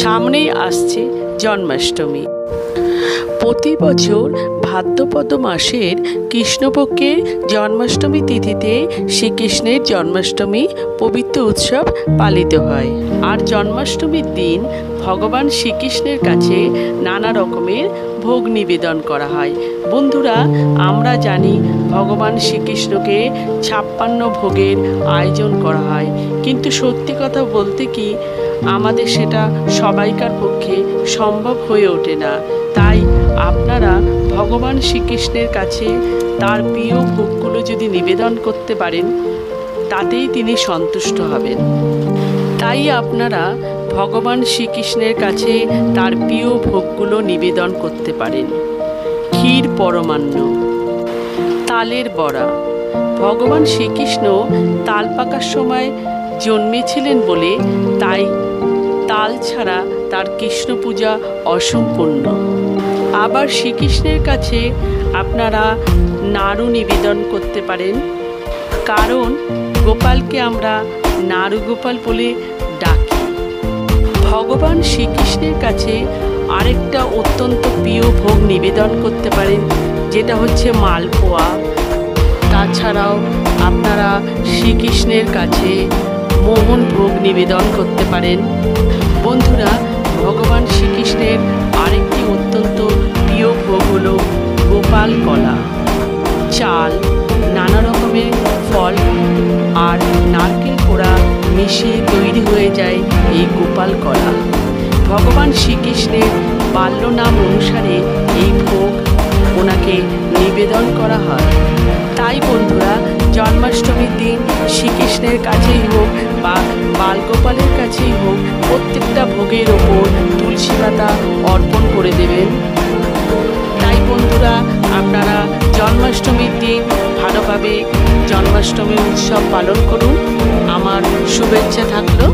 সামনেই আসছে জন্মাষ্টমী। প্রতি বছর ভাদ্রপদ মাসের কৃষ্ণপক্ষের জন্মাষ্টমী তিথিতে শ্রীকৃষ্ণের জন্মাষ্টমী পবিত্র উৎসব পালিত হয়। আর জন্মাষ্টমীর দিন ভগবান শ্রীকৃষ্ণের কাছে নানা রকমের ভোগ নিবেদন করা হয়। বন্ধুরা, আমরা জানি ভগবান শ্রীকৃষ্ণকে 56 ভোগের আয়োজন করা হয়, কিন্তু সত্যি কথা বলতে কি আমাদের সেটা সবাইকার পক্ষে সম্ভব হয়ে ওঠে না। তাই আপনারা ভগবান শ্রীকৃষ্ণের কাছে তার প্রিয় ভোগগুলো যদি নিবেদন করতে পারেন, তাতেই তিনি সন্তুষ্ট হবেন। তাই আপনারা ভগবান শ্রীকৃষ্ণের কাছে তার প্রিয় ভোগগুলো নিবেদন করতে পারেন। ক্ষীর পরমান্ন, তালের বড়া। ভগবান শ্রীকৃষ্ণ তাল পাকার সময় জন্মেছিলেন বলে তাই তাল ছাড়া তার কৃষ্ণ পূজা অসম্পূর্ণ। আবার শ্রীকৃষ্ণের কাছে আপনারা নাড়ু নিবেদন করতে পারেন, কারণ গোপালকে আমরা নাড়ু গোপাল বলে ডাকি। ভগবান শ্রীকৃষ্ণের কাছে আরেকটা অত্যন্ত প্রিয় ভোগ নিবেদন করতে পারেন, যেটা হচ্ছে মালপোয়া। তাছাড়াও আপনারা শ্রীকৃষ্ণের কাছে মোহন ভোগ নিবেদন করতে পারেন। বন্ধুরা, ভগবান শ্রীকৃষ্ণের আরেকটি অত্যন্ত প্রিয় ভোগ হলো গোপাল কলা। চাল, নানা রকমের ফল আর নারকেল কোড়া মিশিয়ে তৈরি হয়ে যায় এই গোপাল কলা। ভগবান শ্রীকৃষ্ণের বাল্য নাম অনুসারে এই ভোগ ওনাকে নিবেদন করা হয়। তাই বন্ধুরা, জন্মাষ্টমীর দিন শ্রীকৃষ্ণের কাছেই হোক বা বালগোপালের কাছেই হোক, প্রত্যেকটা ভোগের ওপর তুলসী পাতা অর্পণ করে দেবেন। তাই বন্ধুরা, আপনারা জন্মাষ্টমীর দিন ভালোভাবে জন্মাষ্টমী উৎসব পালন করুন। আমার শুভেচ্ছা থাকলো।